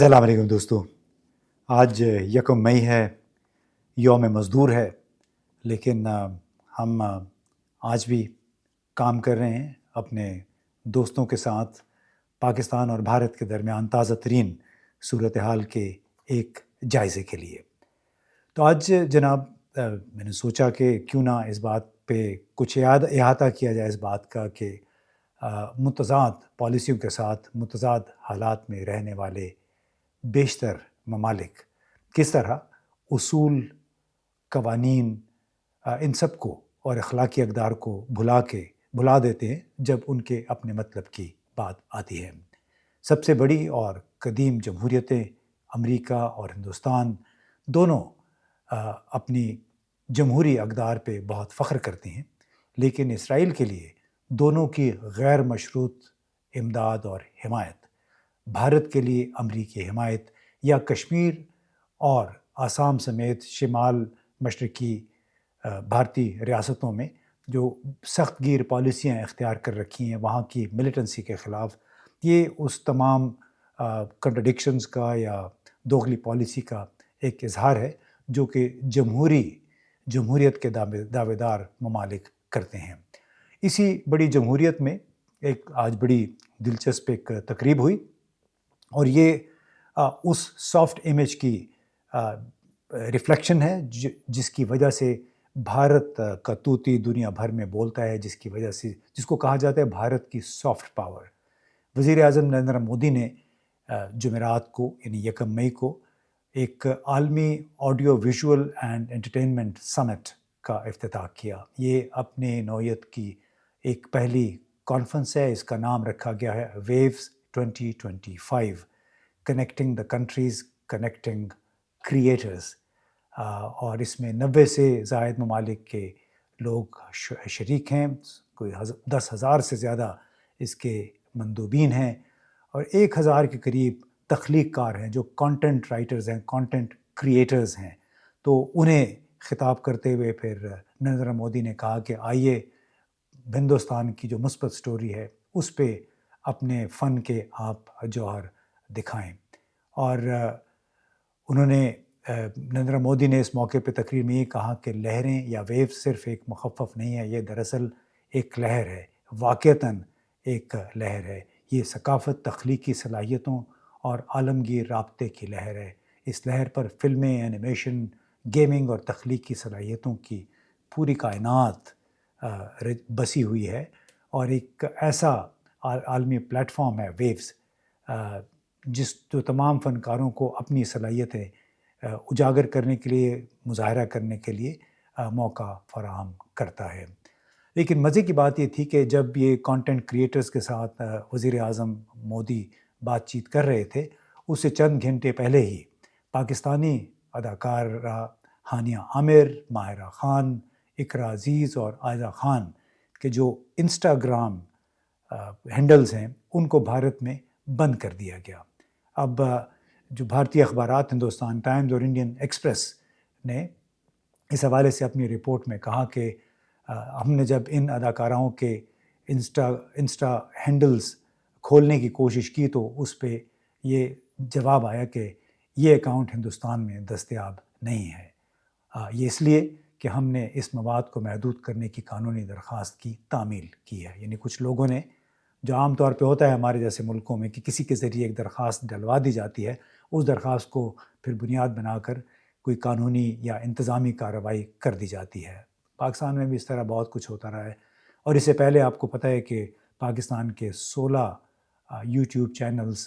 السلام علیکم دوستو، آج یکم مئی ہے، یوم مزدور ہے، لیکن ہم آج بھی کام کر رہے ہیں اپنے دوستوں کے ساتھ پاکستان اور بھارت کے درمیان تازہ ترین صورتحال کے ایک جائزے کے لیے۔ تو آج جناب میں نے سوچا کہ کیوں نہ اس بات پہ کچھ احاطہ کیا جائے اس بات کا کہ متضاد پالیسیوں کے ساتھ متضاد حالات میں رہنے والے بیشتر ممالک کس طرح اصول، قوانین، ان سب کو اور اخلاقی اقدار کو بھلا دیتے ہیں جب ان کے اپنے مطلب کی بات آتی ہے۔ سب سے بڑی اور قدیم جمہوریتیں امریکہ اور ہندوستان دونوں اپنی جمہوری اقدار پہ بہت فخر کرتی ہیں، لیکن اسرائیل کے لیے دونوں کی غیر مشروط امداد اور حمایت، بھارت کے لیے امریکی حمایت یا کشمیر اور آسام سمیت شمال مشرقی بھارتی ریاستوں میں جو سخت گیر پالیسیاں اختیار کر رکھی ہیں وہاں کی ملیٹنسی کے خلاف، یہ اس تمام کنٹرڈکشنز کا یا دوغلی پالیسی کا ایک اظہار ہے جو کہ جمہوریت کے دعوے دار ممالک کرتے ہیں۔ اسی بڑی جمہوریت میں ایک آج بڑی دلچسپ ایک تقریب ہوئی، اور یہ اس سافٹ امیج کی ریفلیکشن ہے جس کی وجہ سے بھارت کا طوطی دنیا بھر میں بولتا ہے، جس کی وجہ سے جس کو کہا جاتا ہے بھارت کی سافٹ پاور۔ وزیر اعظم نریندر مودی نے جمعرات کو یعنی یکم مئی کو ایک عالمی آڈیو ویژول اینڈ انٹرٹینمنٹ سمٹ کا افتتاح کیا۔ یہ اپنے نوعیت کی ایک پہلی کانفرنس ہے، اس کا نام رکھا گیا ہے waves 2025، connecting the countries, connecting creators, اور اس میں 90 سے زائد ممالک کے لوگ شریک ہیں، کوئی 10,000 سے زیادہ اس کے مندوبین ہیں، اور 1,000 کے قریب تخلیق کار ہیں جو کانٹینٹ رائٹرز ہیں، کانٹینٹ کریٹرز ہیں۔ تو انہیں خطاب کرتے ہوئے پھر نریندر مودی نے کہا کہ آئیے ہندوستان کی جو مثبت سٹوری ہے اس پہ اپنے فن کے آپ جوہر دکھائیں۔ اور انہوں نے نریندر مودی نے اس موقع پہ تقریر میں یہ کہا کہ لہریں یا ویو صرف ایک مخفف نہیں ہے، یہ دراصل ایک لہر ہے، واقعتاً ایک لہر ہے۔ یہ ثقافت، تخلیقی صلاحیتوں اور عالمگیر رابطے کی لہر ہے۔ اس لہر پر فلمیں، اینیمیشن، گیمنگ اور تخلیقی صلاحیتوں کی پوری کائنات بسی ہوئی ہے، اور ایک ایسا عالمی پلیٹ فارم ہے ویوز جو تمام فنکاروں کو اپنی صلاحیتیں اجاگر کرنے کے لیے، مظاہرہ کرنے کے لیے موقع فراہم کرتا ہے۔ لیکن مزے کی بات یہ تھی کہ جب یہ کانٹینٹ کریٹرز کے ساتھ وزیر اعظم مودی بات چیت کر رہے تھے، اس سے چند گھنٹے پہلے ہی پاکستانی اداکارہ ہانیہ عامر، ماہرہ خان، اقرا عزیز اور عائزہ خان کے جو انسٹاگرام ہینڈلز ہیں ان کو بھارت میں بند کر دیا گیا۔ اب جو بھارتی اخبارات ہندوستان ٹائمز اور انڈین ایکسپریس نے اس حوالے سے اپنی رپورٹ میں کہا کہ ہم نے جب ان اداکاراؤں کے انسٹا ہینڈلز کھولنے کی کوشش کی تو اس پہ یہ جواب آیا کہ یہ اکاؤنٹ ہندوستان میں دستیاب نہیں ہے۔ یہ اس لیے کہ ہم نے اس مواد کو محدود کرنے کی قانونی درخواست کی تعمیل کی ہے۔ یعنی کچھ لوگوں نے، جو عام طور پہ ہوتا ہے ہمارے جیسے ملکوں میں کہ کسی کے ذریعے ایک درخواست ڈلوا دی جاتی ہے، اس درخواست کو پھر بنیاد بنا کر کوئی قانونی یا انتظامی کارروائی کر دی جاتی ہے۔ پاکستان میں بھی اس طرح بہت کچھ ہوتا رہا ہے، اور اس سے پہلے آپ کو پتہ ہے کہ پاکستان کے 16 یوٹیوب چینلز،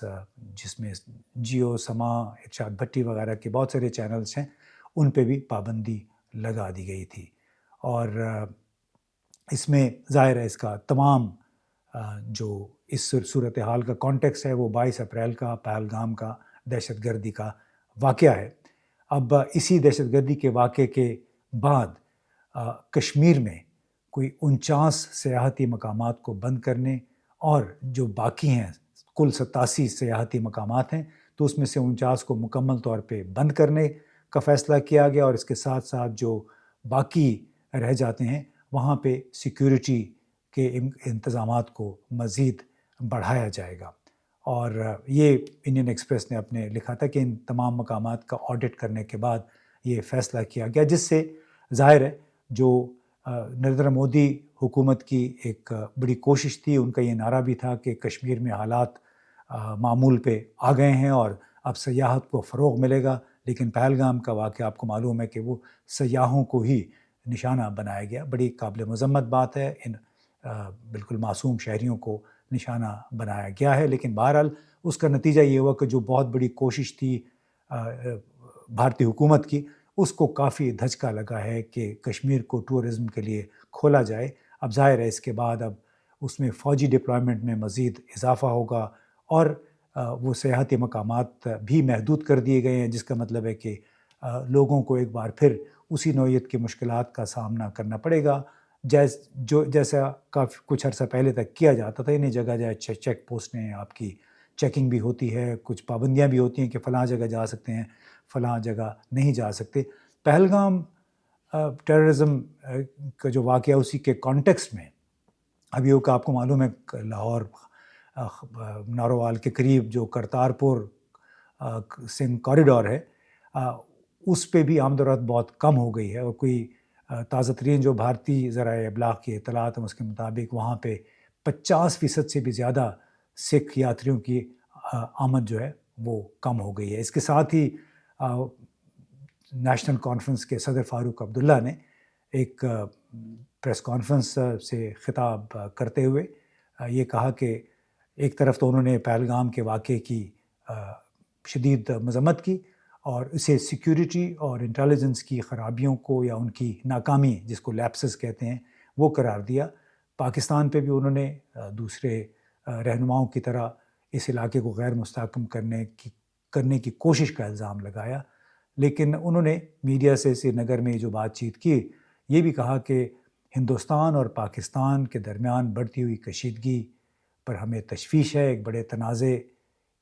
جس میں جیو، سما، ارشاد بھٹی وغیرہ کے بہت سارے چینلز ہیں، ان پہ بھی پابندی لگا دی گئی تھی۔ اور اس میں ظاہر ہے اس کا تمام جو اس صورتحال کا کانٹیکس ہے وہ 22 اپریل کا پہلگام کا دہشت گردی کا واقعہ ہے۔ اب اسی دہشت گردی کے واقعے کے بعد کشمیر میں کوئی 49 سیاحتی مقامات کو بند کرنے، اور جو باقی ہیں کل 87 سیاحتی مقامات ہیں تو اس میں سے 49 کو مکمل طور پہ بند کرنے کا فیصلہ کیا گیا، اور اس کے ساتھ ساتھ جو باقی رہ جاتے ہیں وہاں پہ سیکیورٹی کے انتظامات کو مزید بڑھایا جائے گا۔ اور یہ انڈین ایکسپریس نے اپنے لکھا تھا کہ ان تمام مقامات کا آڈٹ کرنے کے بعد یہ فیصلہ کیا گیا، جس سے ظاہر ہے جو نریندر مودی حکومت کی ایک بڑی کوشش تھی، ان کا یہ نعرہ بھی تھا کہ کشمیر میں حالات معمول پہ آ گئے ہیں اور اب سیاحت کو فروغ ملے گا، لیکن پہلگام کا واقعہ آپ کو معلوم ہے کہ وہ سیاحوں کو ہی نشانہ بنایا گیا۔ بڑی قابل مذمت بات ہے، ان بالکل معصوم شہریوں کو نشانہ بنایا گیا ہے، لیکن بہرحال اس کا نتیجہ یہ ہوا کہ جو بہت بڑی کوشش تھی بھارتی حکومت کی، اس کو کافی دھچکا لگا ہے کہ کشمیر کو ٹورزم کے لیے کھولا جائے۔ اب ظاہر ہے اس کے بعد اب اس میں فوجی ڈپلائمنٹ میں مزید اضافہ ہوگا اور وہ سیاحتی مقامات بھی محدود کر دیے گئے ہیں، جس کا مطلب ہے کہ لوگوں کو ایک بار پھر اسی نوعیت کی مشکلات کا سامنا کرنا پڑے گا جیسا کافی کچھ عرصہ پہلے تک کیا جاتا تھا۔ انہیں جگہ جگہ چیک پوسٹیں، آپ کی چیکنگ بھی ہوتی ہے، کچھ پابندیاں بھی ہوتی ہیں کہ فلاں جگہ جا سکتے ہیں، فلاں جگہ نہیں جا سکتے۔ پہلگام ٹیررزم کا جو واقعہ اسی کے کانٹیکسٹ میں ابھی وہ کہ آپ کو معلوم ہے لاہور نارووال کے قریب جو کرتارپور سنگھ کوریڈور ہے، اس پہ بھی آمد و رفت بہت کم ہو گئی ہے، اور کوئی تازہ ترین جو بھارتی ذرائع ابلاغ کی اطلاعات ہیں اس کے مطابق وہاں پہ 50% سے بھی زیادہ سکھ یاتریوں کی آمد جو ہے وہ کم ہو گئی ہے۔ اس کے ساتھ ہی نیشنل کانفرنس کے صدر فاروق عبداللہ نے ایک پریس کانفرنس سے خطاب کرتے ہوئے یہ کہا کہ ایک طرف تو انہوں نے پہلگام کے واقعے کی شدید مذمت کی اور اسے سیکیورٹی اور انٹیلیجنس کی خرابیوں کو یا ان کی ناکامی جس کو لیپسز کہتے ہیں وہ قرار دیا۔ پاکستان پہ بھی انہوں نے دوسرے رہنماؤں کی طرح اس علاقے کو غیر مستحکم کرنے کی کوشش کا الزام لگایا، لیکن انہوں نے میڈیا سے سری نگر میں جو بات چیت کی یہ بھی کہا کہ ہندوستان اور پاکستان کے درمیان بڑھتی ہوئی کشیدگی پر ہمیں تشویش ہے، ایک بڑے تنازع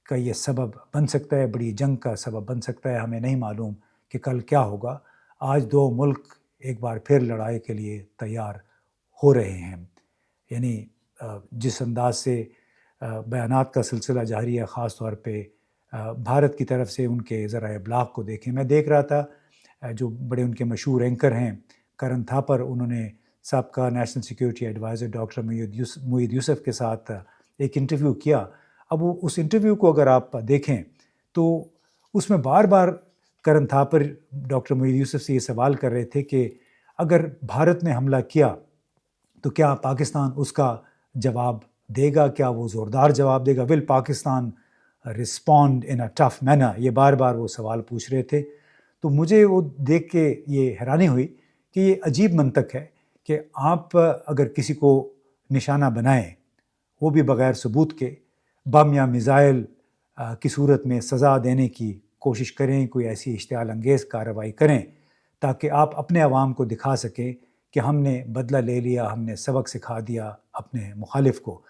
کا یہ سبب بن سکتا ہے، بڑی جنگ کا سبب بن سکتا ہے، ہمیں نہیں معلوم کہ کل کیا ہوگا۔ آج دو ملک ایک بار پھر لڑائی کے لیے تیار ہو رہے ہیں۔ یعنی جس انداز سے بیانات کا سلسلہ جاری ہے، خاص طور پہ بھارت کی طرف سے ان کے ذرائع ابلاغ کو دیکھیں، میں دیکھ رہا تھا جو بڑے ان کے مشہور اینکر ہیں کرن تھاپر، انہوں نے سابقہ national security adviser doctor Moeed Yusuf کے ساتھ ایک انٹرویو کیا۔ اب وہ اس انٹرویو کو اگر آپ دیکھیں تو اس میں بار بار کرن تھاپر ڈاکٹر معید یوسف سے یہ سوال کر رہے تھے کہ اگر بھارت نے حملہ کیا تو کیا پاکستان اس کا جواب دے گا، کیا وہ زوردار جواب دے گا، will Pakistan respond in a tough manner, یہ بار بار وہ سوال پوچھ رہے تھے۔ تو مجھے وہ دیکھ کے یہ حیرانی ہوئی کہ یہ عجیب منطق ہے کہ آپ اگر کسی کو نشانہ بنائیں وہ بھی بغیر ثبوت کے، بم یا میزائل کی صورت میں سزا دینے کی کوشش کریں، کوئی ایسی اشتعال انگیز کارروائی کریں تاکہ آپ اپنے عوام کو دکھا سکیں کہ ہم نے بدلہ لے لیا، ہم نے سبق سکھا دیا اپنے مخالف کو۔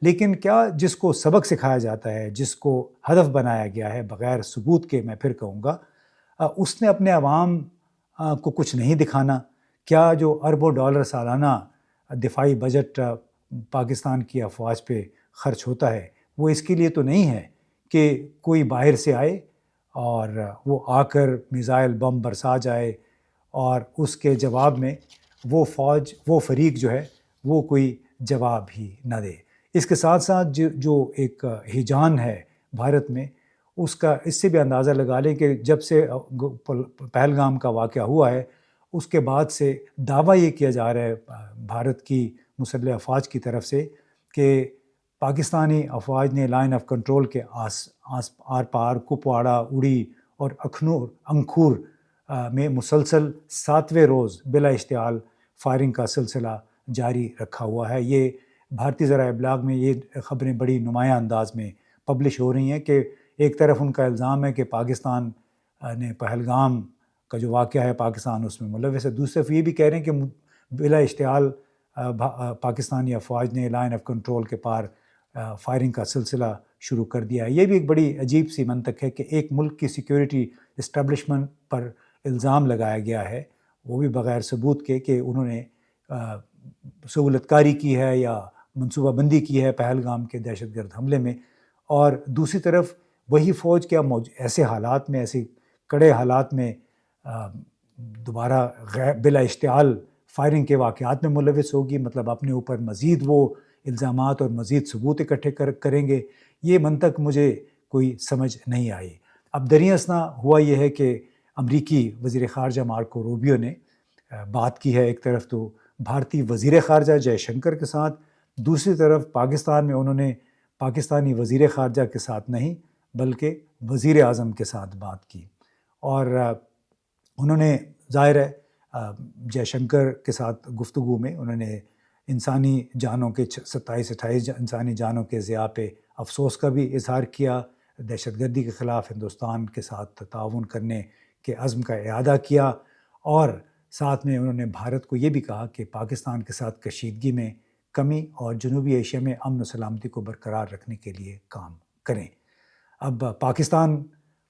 لیکن کیا جس کو سبق سکھایا جاتا ہے، جس کو ہدف بنایا گیا ہے بغیر ثبوت کے، میں پھر کہوں گا اس نے اپنے عوام کو کچھ نہیں دکھانا؟ کیا جو اربوں ڈالر سالانہ دفاعی بجٹ پاکستان کی افواج پہ خرچ ہوتا ہے وہ اس کے لیے تو نہیں ہے کہ کوئی باہر سے آئے اور وہ آ کر میزائل بم برسا جائے اور اس کے جواب میں وہ فوج، وہ فریق جو ہے وہ کوئی جواب ہی نہ دے۔ اس کے ساتھ ساتھ جو ایک ہیجان ہے بھارت میں، اس کا اس سے بھی اندازہ لگا لیں کہ جب سے پہلگام کا واقعہ ہوا ہے اس کے بعد سے دعویٰ یہ کیا جا رہا ہے بھارت کی مسلح افواج کی طرف سے کہ پاکستانی افواج نے لائن آف کنٹرول کے آر پار کپواڑہ، اڑی اور انکھور میں مسلسل 7ویں روز بلا اشتعال فائرنگ کا سلسلہ جاری رکھا ہوا ہے۔ یہ بھارتی ذرائع ابلاغ میں یہ خبریں بڑی نمایاں انداز میں پبلش ہو رہی ہیں کہ ایک طرف ان کا الزام ہے کہ پاکستان نے پہلگام کا جو واقعہ ہے پاکستان اس میں ملوث ہے، دوسری طرف یہ بھی کہہ رہے ہیں کہ بلا اشتعال پاکستانی افواج نے لائن آف کنٹرول کے پار فائرنگ کا سلسلہ شروع کر دیا ہے۔ یہ بھی ایک بڑی عجیب سی منطق ہے کہ ایک ملک کی سیکیورٹی اسٹیبلشمنٹ پر الزام لگایا گیا ہے، وہ بھی بغیر ثبوت کے، کہ انہوں نے سہولت کاری کی ہے یا منصوبہ بندی کی ہے پہلگام کے دہشت گرد حملے میں، اور دوسری طرف وہی فوج کیا ایسے حالات میں، ایسے کڑے حالات میں دوبارہ بلا اشتعال فائرنگ کے واقعات میں ملوث ہوگی، مطلب اپنے اوپر مزید وہ الزامات اور مزید ثبوت اکٹھے کریں گے؟ یہ منطق مجھے کوئی سمجھ نہیں آئی۔ اب دریں اثنا ہوا یہ ہے کہ امریکی وزیر خارجہ مارکو روبیو نے بات کی ہے، ایک طرف تو بھارتی وزیر خارجہ جے شنکر کے ساتھ، دوسری طرف پاکستان میں انہوں نے پاکستانی وزیر خارجہ کے ساتھ نہیں بلکہ وزیر اعظم کے ساتھ بات کی، اور انہوں نے ظاہر ہے جے شنکر کے ساتھ گفتگو میں انہوں نے انسانی جانوں کے 27-28 انسانی جانوں کے ضیاع پہ افسوس کا بھی اظہار کیا، دہشت گردی کے خلاف ہندوستان کے ساتھ تعاون کرنے کے عزم کا اعادہ کیا، اور ساتھ میں انہوں نے بھارت کو یہ بھی کہا کہ پاکستان کے ساتھ کشیدگی میں کمی اور جنوبی ایشیا میں امن و سلامتی کو برقرار رکھنے کے لیے کام کریں۔ اب پاکستان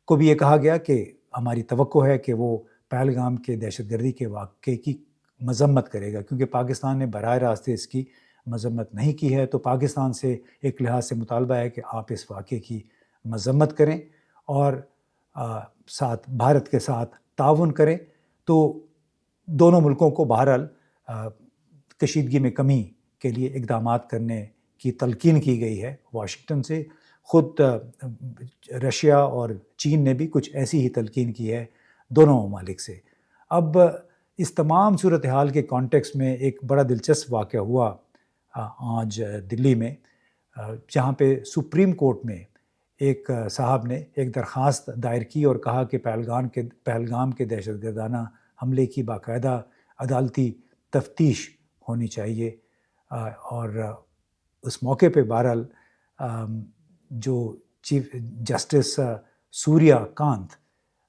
کو بھی یہ کہا گیا کہ ہماری توقع ہے کہ وہ پہلگام کے دہشت گردی کے واقعے کی مذمت کرے گا، کیونکہ پاکستان نے براہ راست اس کی مذمت نہیں کی ہے، تو پاکستان سے ایک لحاظ سے مطالبہ ہے کہ آپ اس واقعے کی مذمت کریں اور ساتھ بھارت کے ساتھ تعاون کریں۔ تو دونوں ملکوں کو بہرحال کشیدگی میں کمی کے لیے اقدامات کرنے کی تلقین کی گئی ہے واشنگٹن سے۔ خود رشیا اور چین نے بھی کچھ ایسی ہی تلقین کی ہے دونوں ممالک سے۔ اب اس تمام صورتحال کے کانٹیکس میں ایک بڑا دلچسپ واقعہ ہوا آج دلی میں، جہاں پہ سپریم کورٹ میں ایک صاحب نے ایک درخواست دائر کی اور کہا کہ پہلگام کے دہشت گردانہ حملے کی باقاعدہ عدالتی تفتیش ہونی چاہیے، اور اس موقع پہ بہرحال جو چیف جسٹس سوریا کانت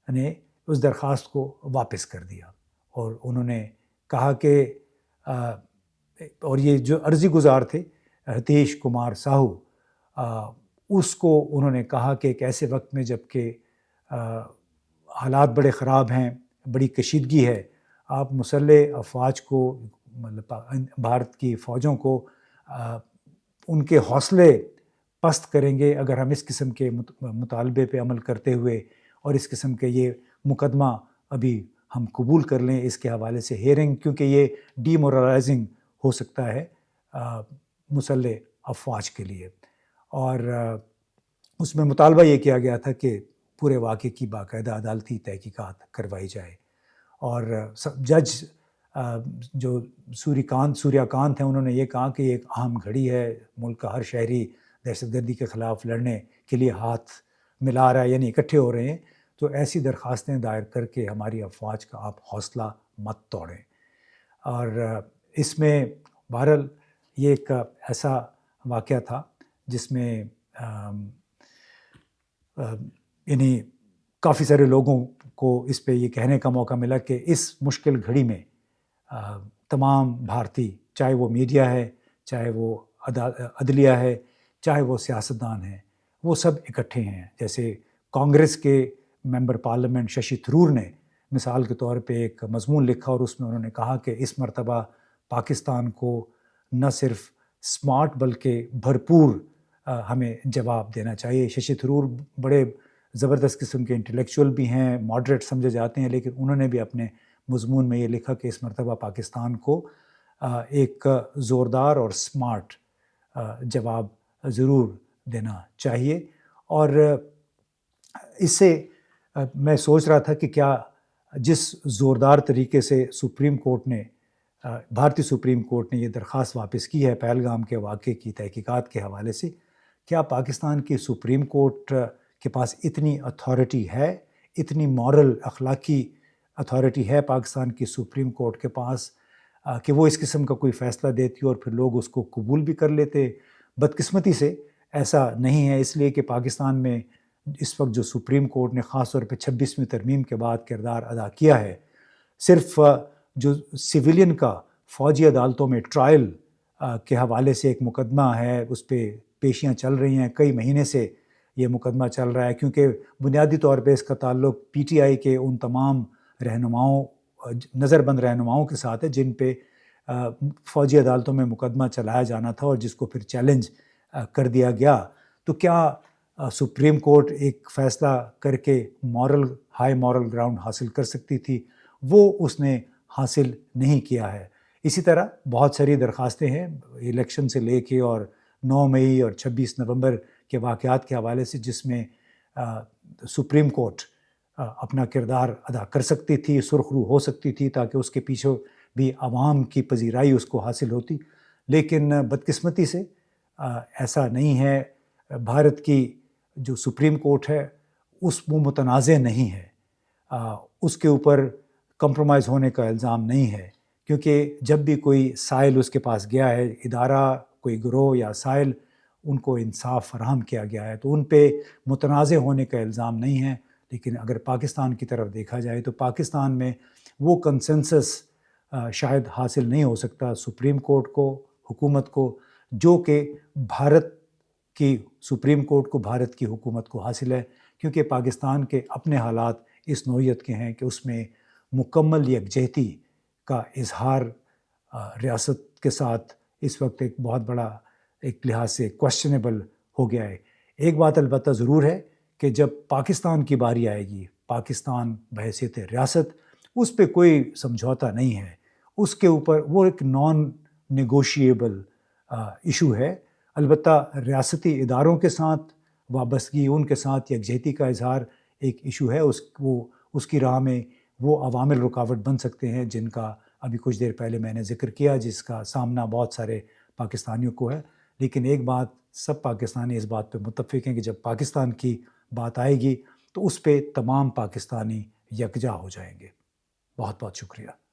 نے اس درخواست کو واپس کر دیا، اور انہوں نے کہا کہ اور یہ جو عرضی گزار تھے ہتیش کمار ساہو، اس کو انہوں نے کہا کہ ایک ایسے وقت میں جب کہ حالات بڑے خراب ہیں، بڑی کشیدگی ہے، آپ مسلح افواج کو، مطلب بھارت کی فوجوں کو ان کے حوصلے پست کریں گے اگر ہم اس قسم کے مطالبے پہ عمل کرتے ہوئے اور اس قسم کے یہ مقدمہ ابھی ہم قبول کر لیں اس کے حوالے سے ہیئرنگ، کیونکہ یہ ڈی مورلائزنگ ہو سکتا ہے مسلح افواج کے لیے۔ اور اس میں مطالبہ یہ کیا گیا تھا کہ پورے واقعے کی باقاعدہ عدالتی تحقیقات کروائی جائے، اور جج جو سوریا کانت ہیں انہوں نے یہ کہا کہ یہ ایک اہم گھڑی ہے، ملک کا ہر شہری دہشت گردی کے خلاف لڑنے کے لیے ہاتھ ملا رہا ہے، یعنی اکٹھے ہو رہے ہیں، تو ایسی درخواستیں دائر کر کے ہماری افواج کا آپ حوصلہ مت توڑیں۔ اور اس میں بہرحال یہ ایک ایسا واقعہ تھا جس میں یعنی کافی سارے لوگوں کو اس پہ یہ کہنے کا موقع ملا کہ اس مشکل گھڑی میں تمام بھارتی، چاہے وہ میڈیا ہے، چاہے وہ عدلیہ ہے، چاہے وہ سیاستدان ہیں، وہ سب اکٹھے ہیں۔ جیسے کانگریس کے ممبر پارلیمنٹ ششی تھرور نے مثال کے طور پہ ایک مضمون لکھا اور اس میں انہوں نے کہا کہ اس مرتبہ پاکستان کو نہ صرف سمارٹ بلکہ بھرپور ہمیں جواب دینا چاہیے۔ ششی تھرور بڑے زبردست قسم کے انٹلیکچوئل بھی ہیں، ماڈریٹ سمجھے جاتے ہیں، لیکن انہوں نے بھی اپنے مضمون میں یہ لکھا کہ اس مرتبہ پاکستان کو ایک زوردار اور سمارٹ جواب ضرور دینا چاہیے۔ اور اس سے میں سوچ رہا تھا کہ کیا جس زوردار طریقے سے بھارتی سپریم کورٹ نے یہ درخواست واپس کی ہے پہلگام کے واقعے کی تحقیقات کے حوالے سے، کیا پاکستان کی سپریم کورٹ کے پاس اتنی اتھارٹی ہے، اتنی مورل اخلاقی اتھارٹی ہے پاکستان کی سپریم کورٹ کے پاس کہ وہ اس قسم کا کوئی فیصلہ دیتی اور پھر لوگ اس کو قبول بھی کر لیتے؟ بدقسمتی سے ایسا نہیں ہے، اس لیے کہ پاکستان میں اس وقت جو سپریم کورٹ نے خاص طور پہ 26ویں ترمیم کے بعد کردار ادا کیا ہے، صرف جو سویلین کا فوجی عدالتوں میں ٹرائل کے حوالے سے ایک مقدمہ ہے، اس پہ پیشیاں چل رہی ہیں، کئی مہینے سے یہ مقدمہ چل رہا ہے، کیونکہ بنیادی طور پہ اس کا تعلق پی ٹی آئی کے ان تمام رہنماؤں، نظر بند رہنماؤں کے ساتھ ہے جن پہ فوجی عدالتوں میں مقدمہ چلایا جانا تھا اور جس کو پھر چیلنج کر دیا گیا۔ تو کیا سپریم کورٹ ایک فیصلہ کر کے ہائی مورل گراؤنڈ حاصل کر سکتی تھی، وہ اس نے حاصل نہیں کیا ہے۔ اسی طرح بہت ساری درخواستیں ہیں الیکشن سے لے کے اور 9 مئی اور 26 نومبر کے واقعات کے حوالے سے، جس میں سپریم کورٹ اپنا کردار ادا کر سکتی تھی، سرخ رو ہو سکتی تھی، تاکہ اس کے پیچھے بھی عوام کی پذیرائی اس کو حاصل ہوتی، لیکن بدقسمتی سے ایسا نہیں ہے۔ بھارت کی جو سپریم کورٹ ہے وہ متنازع نہیں ہے، اس کے اوپر کمپرومائز ہونے کا الزام نہیں ہے، کیونکہ جب بھی کوئی سائل اس کے پاس گیا ہے، ادارہ، کوئی گروہ یا سائل، ان کو انصاف فراہم کیا گیا ہے، تو ان پہ متنازع ہونے کا الزام نہیں ہے۔ لیکن اگر پاکستان کی طرف دیکھا جائے تو پاکستان میں وہ کنسنسس شاید حاصل نہیں ہو سکتا سپریم کورٹ کو، حکومت کو، جو کہ بھارت کی سپریم کورٹ کو، بھارت کی حکومت کو حاصل ہے، کیونکہ پاکستان کے اپنے حالات اس نوعیت کے ہیں کہ اس میں مکمل یکجہتی کا اظہار ریاست کے ساتھ اس وقت ایک بہت بڑا ایک لحاظ سے کوشچنیبل ہو گیا ہے۔ ایک بات البتہ ضرور ہے کہ جب پاکستان کی باری آئے گی، پاکستان بحیثیت ریاست، اس پہ کوئی سمجھوتا نہیں ہے، اس کے اوپر وہ ایک نان نیگوشیبل ایشو ہے۔ البتہ ریاستی اداروں کے ساتھ وابستگی، ان کے ساتھ یکجہتی کا اظہار ایک ایشو ہے، اس کی راہ میں وہ عوامل رکاوٹ بن سکتے ہیں جن کا ابھی کچھ دیر پہلے میں نے ذکر کیا، جس کا سامنا بہت سارے پاکستانیوں کو ہے۔ لیکن ایک بات سب پاکستانی اس بات پہ متفق ہیں کہ جب پاکستان کی بات آئے گی تو اس پہ تمام پاکستانی یکجا ہو جائیں گے۔ بہت بہت شکریہ۔